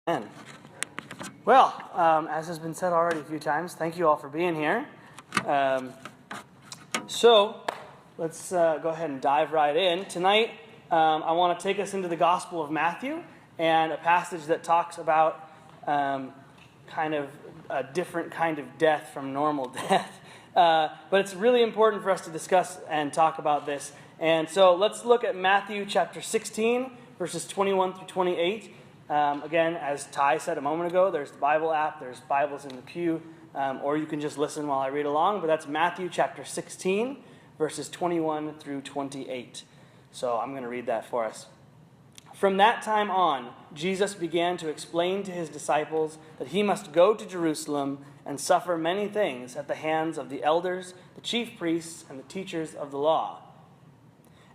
Amen. Well, as has been said already a few times, thank you all for being here. So let's go ahead and dive right in. Tonight, I want to take us into the Gospel of Matthew and a passage that talks about kind of a different kind of death from normal death. But it's really important for us to discuss and talk about this. And so let's look at Matthew chapter 16, verses 21 through 28. Again, as Ty said a moment ago, there's the Bible app, there's Bibles in the pew, or you can just listen while I read along. But that's Matthew chapter 16, verses 21 through 28. So I'm going to read that for us. From that time on, Jesus began to explain to his disciples that he must go to Jerusalem and suffer many things at the hands of the elders, the chief priests, and the teachers of the law,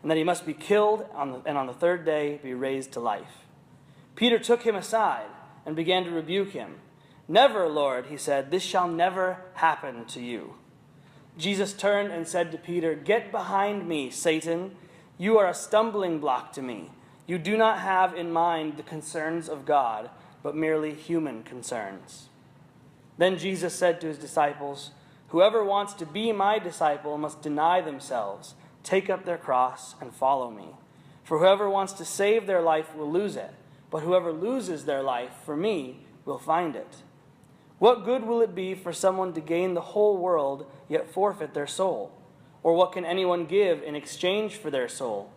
and that he must be killed and on the third day be raised to life. Peter took him aside and began to rebuke him. "Never, Lord," he said, "this shall never happen to you." Jesus turned and said to Peter, "Get behind me, Satan. You are a stumbling block to me. You do not have in mind the concerns of God, but merely human concerns." Then Jesus said to his disciples, "Whoever wants to be my disciple must deny themselves, take up their cross, and follow me. For whoever wants to save their life will lose it, but whoever loses their life for me will find it. What good will it be for someone to gain the whole world, yet forfeit their soul? Or what can anyone give in exchange for their soul?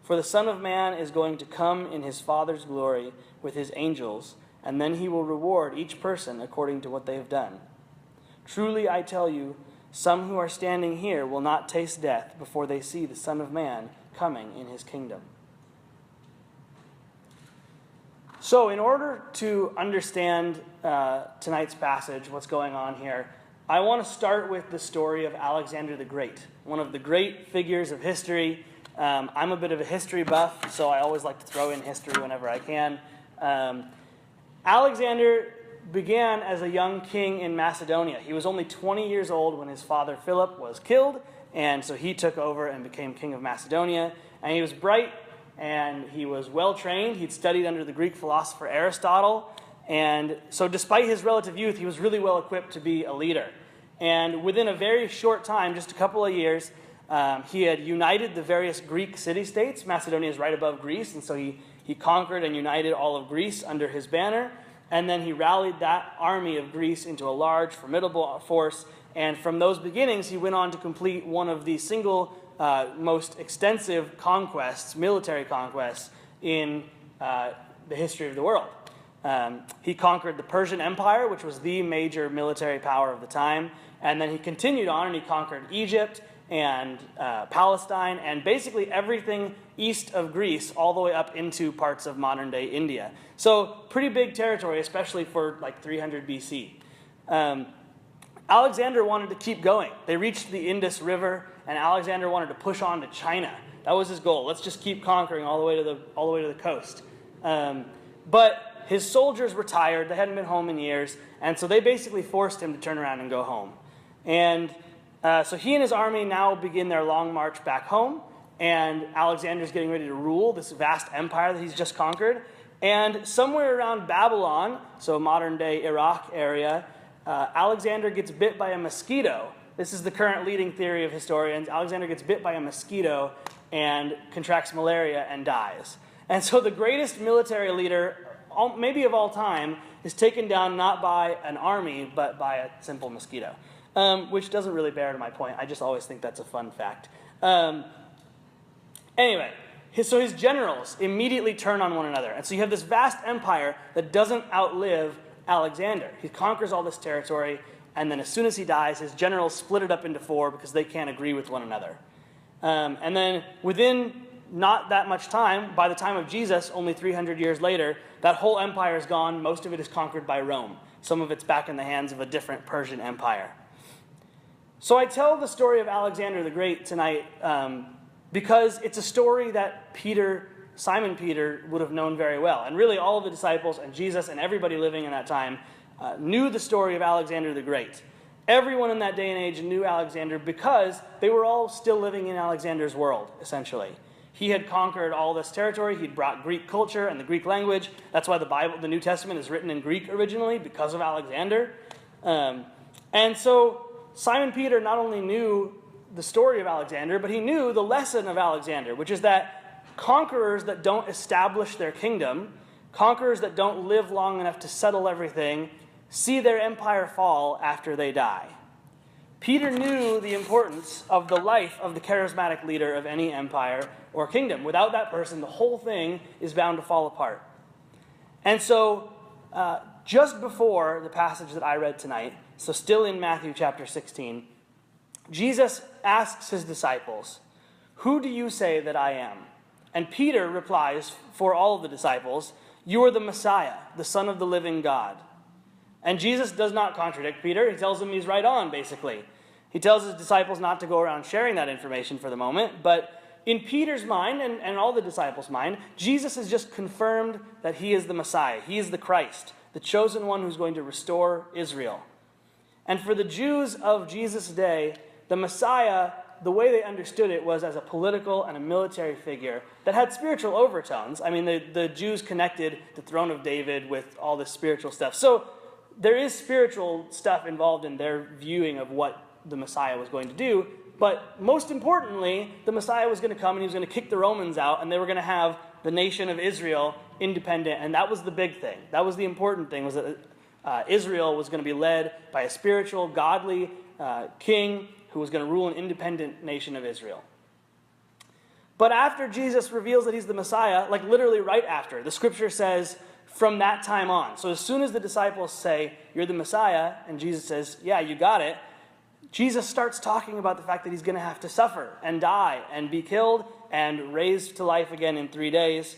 For the Son of Man is going to come in his Father's glory with his angels, and then he will reward each person according to what they have done. Truly I tell you, some who are standing here will not taste death before they see the Son of Man coming in his kingdom." So in order to understand tonight's passage, what's going on here, I want to start with the story of Alexander the Great, one of the great figures of history. I'm a bit of a history buff, so I always like to throw in history whenever I can. Alexander began as a young king in Macedonia. He was only 20 years old when his father Philip was killed, and so he took over and became king of Macedonia. And he was bright, and he was well-trained. He'd studied under the Greek philosopher Aristotle. And so despite his relative youth, he was really well-equipped to be a leader. And within a very short time, just a couple of years, he had united the various Greek city-states. Macedonia is right above Greece, and so he conquered and united all of Greece under his banner. And then he rallied that army of Greece into a large, formidable force. And from those beginnings, he went on to complete one of the single most extensive conquests, military conquests, in the history of the world. He conquered the Persian Empire, which was the major military power of the time. And then he continued on and he conquered Egypt and Palestine and basically everything east of Greece all the way up into parts of modern-day India. So pretty big territory, especially for like 300 BC. Alexander wanted to keep going. They reached the Indus River, and Alexander wanted to push on to China. That was his goal. Let's just keep conquering all the way to the coast. But his soldiers were tired. They hadn't been home in years, and so they basically forced him to turn around and go home. And so he and his army now begin their long march back home, and Alexander's getting ready to rule this vast empire that he's just conquered. And somewhere around Babylon, so modern-day Iraq area, Alexander gets bit by a mosquito. This is the current leading theory of historians. Alexander gets bit by a mosquito and contracts malaria and dies. And so the greatest military leader, maybe of all time, is taken down not by an army, but by a simple mosquito, which doesn't really bear to my point. I just always think that's a fun fact. Anyway, so his generals immediately turn on one another. And so you have this vast empire that doesn't outlive Alexander. He conquers all this territory, and then as soon as he dies, his generals split it up into four because they can't agree with one another. And then within not that much time, by the time of Jesus, only 300 years later, that whole empire is gone. Most of it is conquered by Rome. Some of it's back in the hands of a different Persian empire. So I tell the story of Alexander the Great tonight because it's a story that Simon Peter would have known very well. And really all of the disciples and Jesus and everybody living in that time knew the story of Alexander the Great. Everyone in that day and age knew Alexander because they were all still living in Alexander's world, essentially. He had conquered all this territory. He'd brought Greek culture and the Greek language. That's why the New Testament is written in Greek originally, because of Alexander. And so Simon Peter not only knew the story of Alexander, but he knew the lesson of Alexander, which is that conquerors that don't establish their kingdom, conquerors that don't live long enough to settle everything, see their empire fall after they die. Peter knew the importance of the life of the charismatic leader of any empire or kingdom. Without that person, the whole thing is bound to fall apart. And so, just before the passage that I read tonight, so still in Matthew chapter 16, Jesus asks his disciples, "Who do you say that I am?" And Peter replies for all of the disciples, "You are the Messiah, the Son of the living God." And Jesus does not contradict Peter. He tells him he's right on, basically. He tells his disciples not to go around sharing that information for the moment, but in Peter's mind and all the disciples' mind, Jesus has just confirmed that he is the Messiah. He is the Christ, the chosen one who's going to restore Israel. And for the Jews of Jesus' day, the Messiah, the way they understood it was as a political and a military figure that had spiritual overtones. I mean, the Jews connected the throne of David with all this spiritual stuff. So there is spiritual stuff involved in their viewing of what the Messiah was going to do. But most importantly, the Messiah was going to come and he was going to kick the Romans out, and they were going to have the nation of Israel independent. And that was the big thing. That was the important thing, was that Israel was going to be led by a spiritual, godly king who was going to rule an independent nation of Israel. But after Jesus reveals that he's the Messiah, like literally right after, the scripture says, from that time on. So as soon as the disciples say, "You're the Messiah," and Jesus says, "Yeah, you got it," Jesus starts talking about the fact that he's going to have to suffer and die and be killed and raised to life again in 3 days.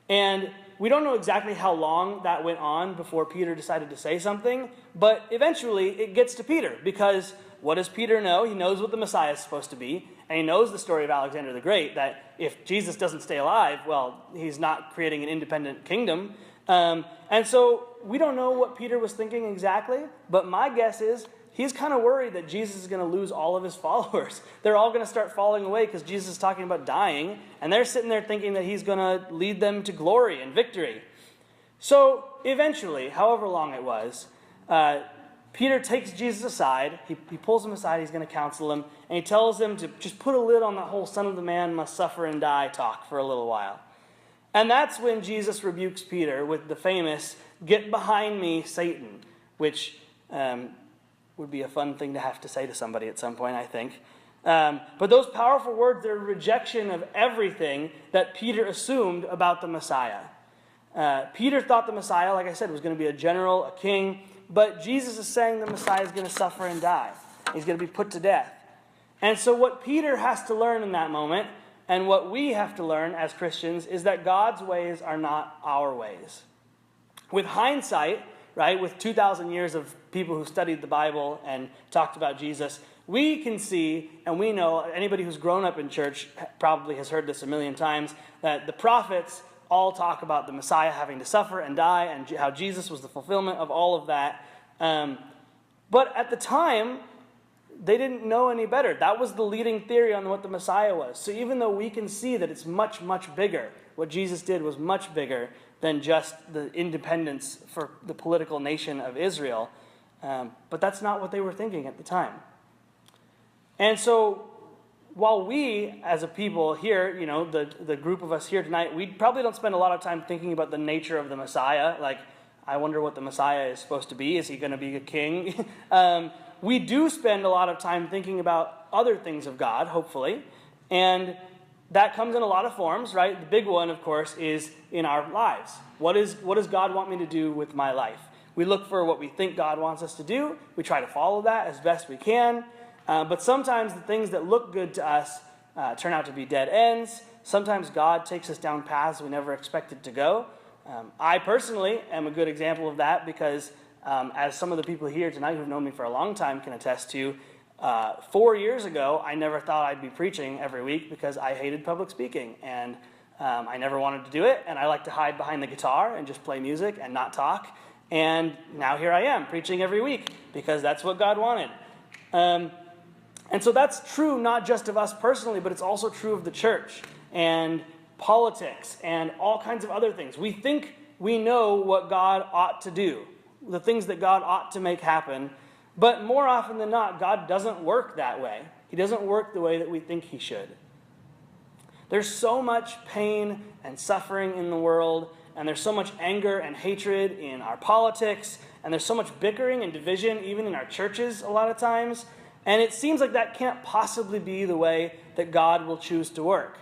And we don't know exactly how long that went on before Peter decided to say something, but eventually it gets to Peter, because what does Peter know? He knows what the Messiah is supposed to be, and he knows the story of Alexander the Great, that if Jesus doesn't stay alive, well, he's not creating an independent kingdom. And so we don't know what Peter was thinking exactly, but my guess is he's kind of worried that Jesus is going to lose all of his followers. They're all going to start falling away because Jesus is talking about dying, and they're sitting there thinking that he's going to lead them to glory and victory. So eventually, however long it was, Peter takes Jesus aside. He pulls him aside. He's going to counsel him, and he tells him to just put a lid on that whole "Son of the Man must suffer and die" talk for a little while. And that's when Jesus rebukes Peter with the famous "Get behind me, Satan," which would be a fun thing to have to say to somebody at some point, I think. But those powerful words, they're a rejection of everything that Peter assumed about the Messiah. Peter thought the Messiah, like I said, was going to be a general, a king, but Jesus is saying the Messiah is going to suffer and die. He's going to be put to death. And so what Peter has to learn in that moment, and what we have to learn as Christians, is that God's ways are not our ways. With hindsight, right, with 2,000 years of people who studied the Bible and talked about Jesus, we can see, and we know, anybody who's grown up in church probably has heard this a million times, that the prophets all talk about the Messiah having to suffer and die, and how Jesus was the fulfillment of all of that. But at the time, they didn't know any better. That was the leading theory on what the Messiah was. So even though we can see that it's much, much bigger, what Jesus did was much bigger than just the independence for the political nation of Israel. But that's not what they were thinking at the time. And so while we, as a people here, you know, the group of us here tonight, we probably don't spend a lot of time thinking about the nature of the Messiah. Like, I wonder what the Messiah is supposed to be. Is he going to be a king? We do spend a lot of time thinking about other things of God, hopefully. And that comes in a lot of forms, right? The big one, of course, is in our lives. What does God want me to do with my life? We look for what we think God wants us to do. We try to follow that as best we can. But sometimes the things that look good to us turn out to be dead ends. Sometimes God takes us down paths we never expected to go. I personally am a good example of that because as some of the people here tonight who've known me for a long time can attest to, 4 years ago, I never thought I'd be preaching every week because I hated public speaking. And I never wanted to do it. And I like to hide behind the guitar and just play music and not talk. And now here I am preaching every week because that's what God wanted. And so that's true not just of us personally, but it's also true of the church. and politics and all kinds of other things. We think we know what God ought to do, the things that God ought to make happen, but more often than not, God doesn't work that way. He doesn't work the way that we think he should. There's so much pain and suffering in the world, and there's so much anger and hatred in our politics, and there's so much bickering and division even in our churches a lot of times, and it seems like that can't possibly be the way that God will choose to work.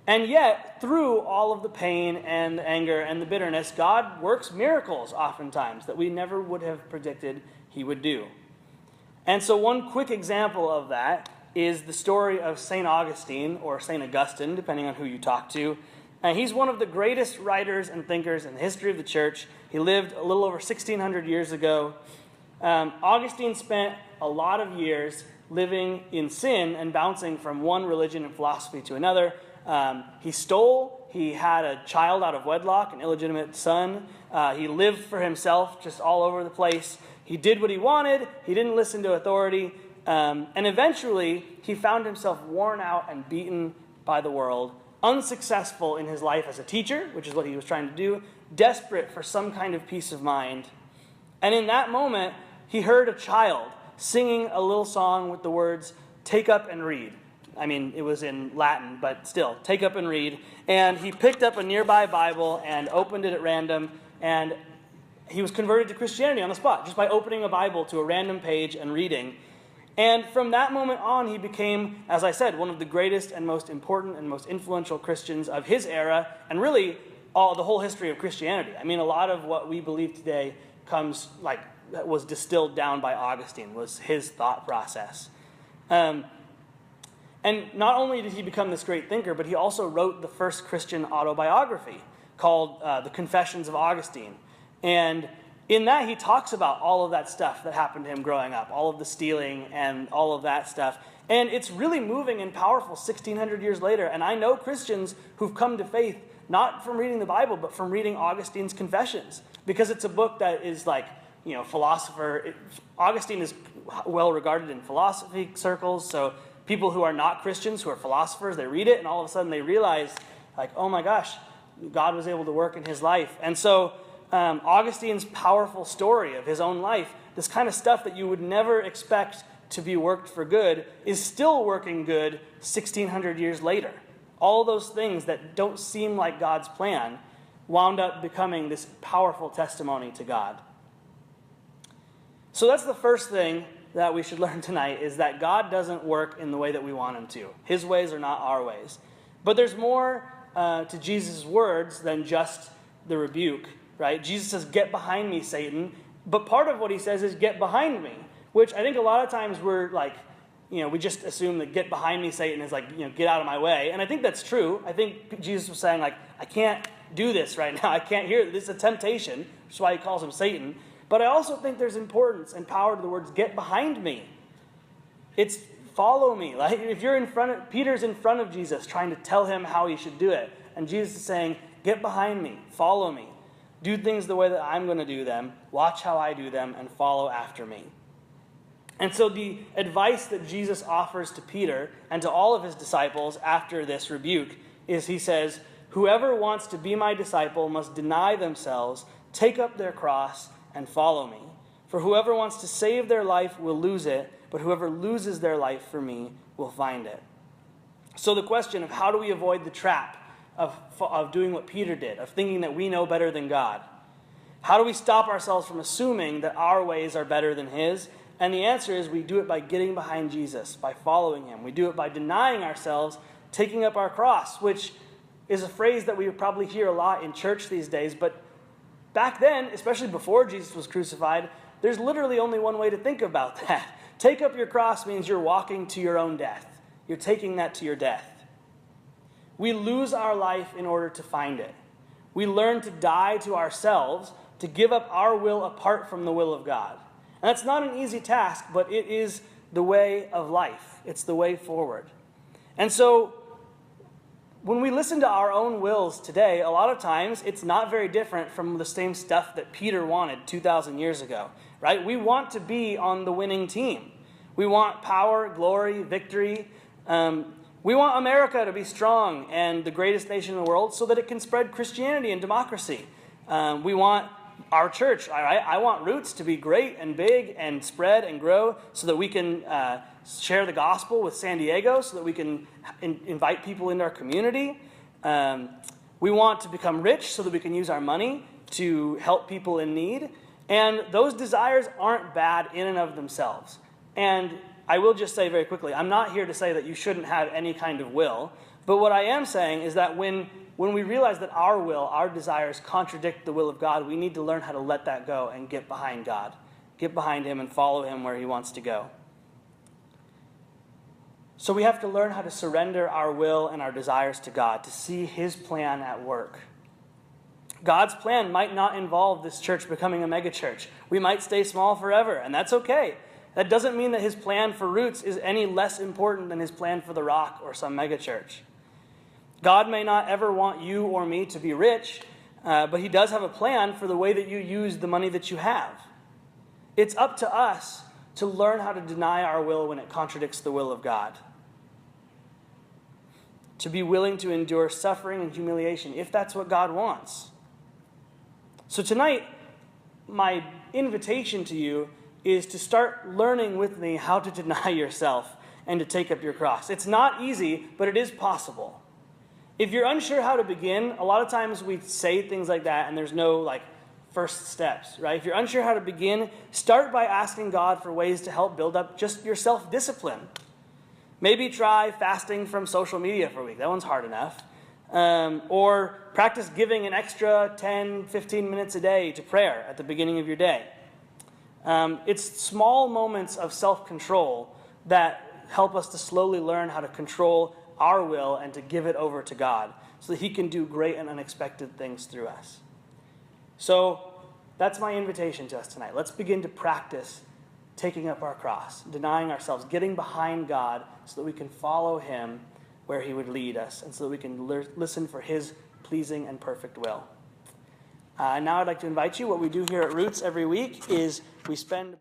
And yet, through all of the pain and the anger and the bitterness, God works miracles oftentimes that we never would have predicted he would do. And so one quick example of that is the story of St. Augustine, or St. Augustine, depending on who you talk to. And he's one of the greatest writers and thinkers in the history of the church. He lived a little over 1,600 years ago. Augustine spent a lot of years living in sin and bouncing from one religion and philosophy to another. He stole. He had a child out of wedlock, an illegitimate son. He lived for himself just all over the place. He did what he wanted. He didn't listen to authority. And eventually, he found himself worn out and beaten by the world, unsuccessful in his life as a teacher, which is what he was trying to do, desperate for some kind of peace of mind. And in that moment, he heard a child singing a little song with the words, "Take up and read." I mean, it was in Latin, but still, take up and read. And he picked up a nearby Bible and opened it at random, and he was converted to Christianity on the spot, just by opening a Bible to a random page and reading. And from that moment on, he became, as I said, one of the greatest and most important and most influential Christians of his era, and really the whole history of Christianity. I mean, a lot of what we believe today was distilled down by Augustine, was his thought process. And not only did he become this great thinker, but he also wrote the first Christian autobiography called The Confessions of Augustine. And in that, he talks about all of that stuff that happened to him growing up, all of the stealing and all of that stuff. And it's really moving and powerful 1,600 years later. And I know Christians who've come to faith, not from reading the Bible, but from reading Augustine's Confessions, because it's a book that is Augustine is well regarded in philosophy circles, so people who are not Christians, who are philosophers, they read it, and all of a sudden they realize, oh my gosh, God was able to work in his life. And so Augustine's powerful story of his own life, this kind of stuff that you would never expect to be worked for good, is still working good 1,600 years later. All those things that don't seem like God's plan wound up becoming this powerful testimony to God. So that's the first thing that we should learn tonight, is that God doesn't work in the way that we want him to. His ways are not our ways. But there's more to Jesus' words than just the rebuke, right? Jesus says, "Get behind me, Satan." But part of what he says is, "Get behind me," which I think a lot of times we just assume that "get behind me, Satan" is get out of my way. And I think that's true. I think Jesus was saying, I can't do this right now. I can't hear this. This is a temptation, which is why he calls him Satan. But I also think there's importance and power to the words, "get behind me." It's follow me. If you're Peter's in front of Jesus trying to tell him how he should do it. And Jesus is saying, "Get behind me, follow me. Do things the way that I'm going to do them. Watch how I do them and follow after me." And so the advice that Jesus offers to Peter and to all of his disciples after this rebuke is, he says, "Whoever wants to be my disciple must deny themselves, take up their cross, and follow me. For whoever wants to save their life will lose it, but whoever loses their life for me will find it." So the question of how do we avoid the trap of doing what Peter did, of thinking that we know better than God? How do we stop ourselves from assuming that our ways are better than his? And the answer is, we do it by getting behind Jesus, by following him. We do it by denying ourselves, taking up our cross, which is a phrase that we probably hear a lot in church these days, but back then, especially before Jesus was crucified, there's literally only one way to think about that. Take up your cross means you're walking to your own death. You're taking that to your death. We lose our life in order to find it. We learn to die to ourselves, to give up our will apart from the will of God. And that's not an easy task, but it is the way of life. It's the way forward. And so, when we listen to our own wills today, a lot of times it's not very different from the same stuff that Peter wanted 2,000 years ago, right? We want to be on the winning team. We want power, glory, victory. We want America to be strong and the greatest nation in the world so that it can spread Christianity and democracy. We want our church, I want Roots to be great and big and spread and grow so that we can share the gospel with San Diego, so that we can invite people into our community. We want to become rich so that we can use our money to help people in need. And those desires aren't bad in and of themselves. And I will just say very quickly, I'm not here to say that you shouldn't have any kind of will. But what I am saying is that when we realize that our will, our desires contradict the will of God, we need to learn how to let that go and get behind God. Get behind him and follow him where he wants to go. So we have to learn how to surrender our will and our desires to God, to see his plan at work. God's plan might not involve this church becoming a megachurch. We might stay small forever, and that's okay. That doesn't mean that his plan for Roots is any less important than his plan for the Rock or some megachurch. God may not ever want you or me to be rich, but he does have a plan for the way that you use the money that you have. It's up to us to learn how to deny our will when it contradicts the will of God. To be willing to endure suffering and humiliation if that's what God wants. So tonight, my invitation to you is to start learning with me how to deny yourself and to take up your cross. It's not easy, but it is possible. If you're unsure how to begin, a lot of times we say things like that and there's no first steps, right? If you're unsure how to begin, start by asking God for ways to help build up just your self-discipline. Maybe try fasting from social media for a week. That one's hard enough. Or practice giving an extra 10, 15 minutes a day to prayer at the beginning of your day. It's small moments of self-control that help us to slowly learn how to control our will and to give it over to God so that he can do great and unexpected things through us. So that's my invitation to us tonight. Let's begin to practice taking up our cross, denying ourselves, getting behind God so that we can follow him where he would lead us and so that we can listen for his pleasing and perfect will. Now I'd like to invite you. What we do here at Roots every week is we spend